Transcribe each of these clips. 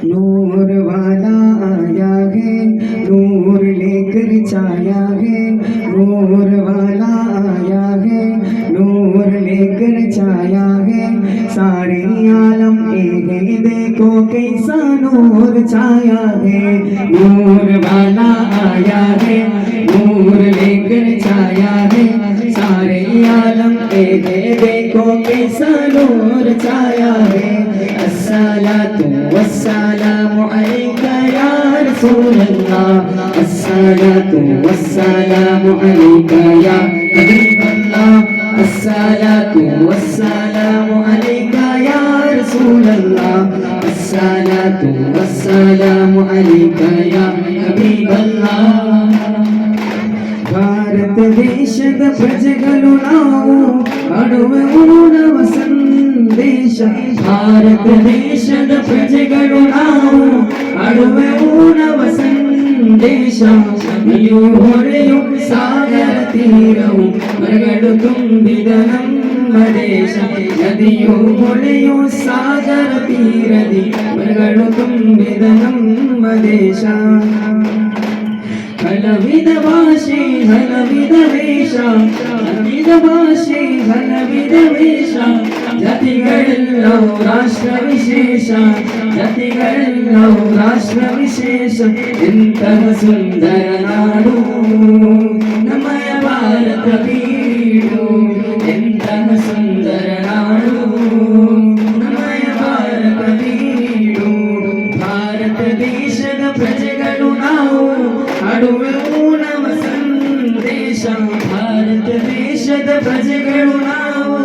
नूर वाला आया है, नूर लेकर छाया है। नूर वाला आया है, नूर लेकर छाया है। सारे आलम एक है, देखो कैसा नूर छाया है। नूर वाला आया है, नूर लेकर छाया है। सारे आलम एक है, देखो कैसा नूर छाया है। अस्सलातु वस्सलामु अलैका या रसूल अल्लाह, अस्सलातु वस्सलामु अलैका या हबीब अल्लाह, अस्सलातु वस्सलामु अलैका या रसूल अल्लाह, अस्सलातु वस्सलामु अलैका या हबीब अल्लाह। ಭಾರತ ದೇಶದ ಪ್ರಜೆಗಳು ನಾವು ಮಾಡುವ ಊನವ ಸಂದೇಶ, ಭಾರತ ದೇಶದ ಪ್ರಜೆಗಳು ನಾವು ಮಾಡುವ ಊನವ ಸಂದೇಶ. ನದಿಯು ಹೊಳೆಯು ಸಾಗರ ತೀರವು ಮರಗಳು ತುಂಬಿದ ನಮ್ಮ ದೇಶ, ನದಿಯು ಹೊಳೆಯು ಸಾಗರ ತೀರದಿ ಮರಗಳು ತುಂಬಿದ ನಮ್ಮ ದೇಶ. ಹಲವಿಧ ಭಾಷೆ ಹಲವಿಧ ವೇಷ, ಹಲವಿಧ ಭಾಷೆ ಹಲವಿಧ ವೇಷ, ಜಾತಿಗಳೆಲ್ಲವೂ ರಾಷ್ಟ್ರ ವಿಶೇಷ, ಜಾತಿಗಳೆಲ್ಲವೂ ರಾಷ್ಟ್ರ ವಿಶೇಷ. ಎಂತಹ ಸುಂದರ ನಾಡು ನಮ್ಮಯ ಭಾರತ ಬೀಡು, ಎಂತಹ ಸುಂದರ ನಾಡು ನಮ್ಮಯ ಭಾರತ ಬೀಡು. ಭಾರತ ದೇಶದ ಪ್ರಜೆಗಳು ನಾವು ಮಾಡುವೆ ಊನವ ಸಂದೇಶ, ಭಾರತ ದೇಶದ ಪ್ರಜೆಗಳು ನಾವು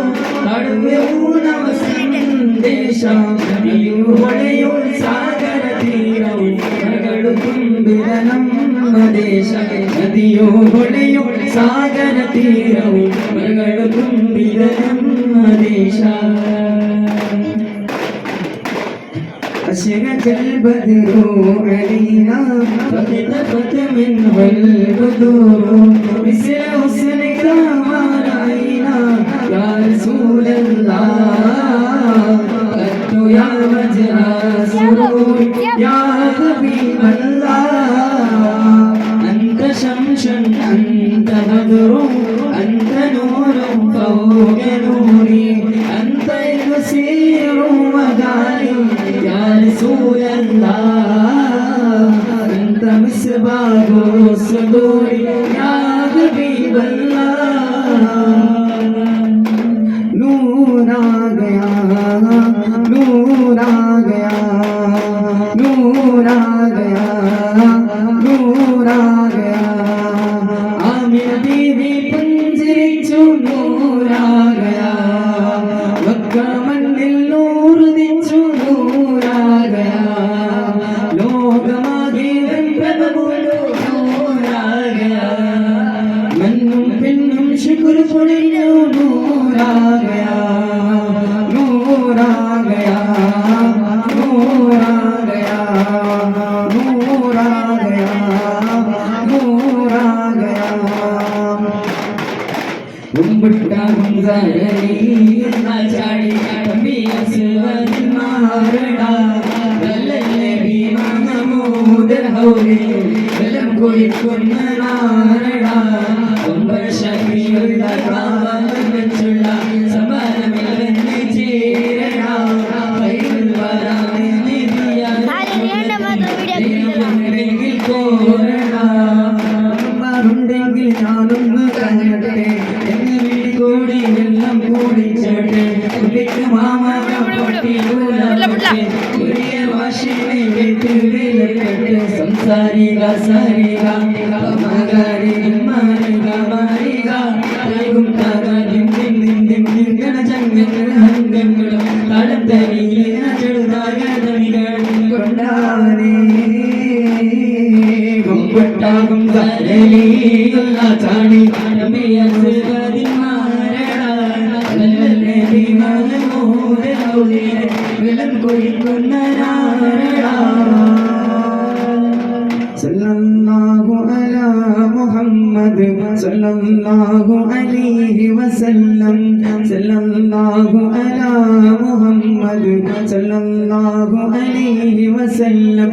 ಮಾಡುವೆ ಊನವ ಸಂದೇಶ. ನದಿಯು ಹೊಳೆಯು ಸಾಗರ ತೀರವು ಮರಗಳು ತುಂಬಿದ ನಮ್ಮ ದೇಶ, ನದಿಯು ಹೊಳೆಯು ಸಾಗರ ತೀರವು ಮರಗಳು ತುಂಬಿದ ನಮ್ಮ ದೇಶ. أشرق البدر علينا فاختفت منه البدور، مثل حسنك ما رأينا يا رسول الله. قدت يا وجه سرور يا حبيب الله، أنت شمس أنت بدر أنت نور فوق نوري، أنت يسير وداعي يا رسول الله، أنت مصباح الصدور يا حبيب الله. नूर आ गया नूर आ गया नूर आ गया नूर आ गया, आमिर बीवी പുഞ്ചിരിച്ചു നൂർ ആ गया, മക്ക മണ്ണിൽ നൂർ ദിച്ചു നൂർ ആ गया, ലോകമാകെ വെമ്പുന്നു നൂർ ആ गया, മണ്ണും പെണ്ണും ശുക്ർ പൊഴിഞ്ഞു നൂർ ആ गया, നൂർ ആ गया നൂർ ആ गया നൂർ ആ गया നൂർ ആ गया. ഉംബുട്ടാ ഹംസരലി നാചാടി കമ്പി അസ്വദ് മാരടാ, ദലലെ ബീമാ നമൂദർ ഹൗലി വെലം കുളിക്കുന്ന നാരടാ, ഉംബർ ശബിയുള്ള കാവലച്ചുള്ള സമാനമില്ലെന്ന് ചേരടാ, ഫൈൽ വരാനെ നിദിയാ ഉണ്ടെങ്കിൽ കോരടാ, ഉണ്ടെങ്കിൽ ഞാനൊന്ന് കണ്ടേ എന്ന് വീടികൂടി എല്ലാം കൂടിച്ചോട്ടെ, കുട്ടിക്ക് മാമ പൊട്ടി പുതിയ ഭാഷയെ കേട്ട് വിലക്കെട്ട് സംസാരിക സാരിക മകാരി മാരിക മാരിക ും ഹംഗങ്ങളും തടത്തരിയിലെ ചെറുതായ തണികൾ കൊണ്ടാനേ കൊണ്ടാകും കരളിയുള്ള ചാടി വിലം കൊഴിക്കുന്ന സല്ലല്ലാഹു അലാ മുഹമ്മദ് സല്ലല്ലാഹു അലൈഹി വസല്ലം സല്ലല്ലാഹു അലാ മുഹമ്മദ് സല്ലല്ലാഹു അലൈഹി വസല്ലം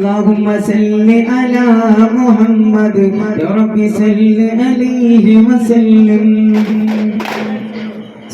اللهم صل على محمد يا رب صل عليه وسلم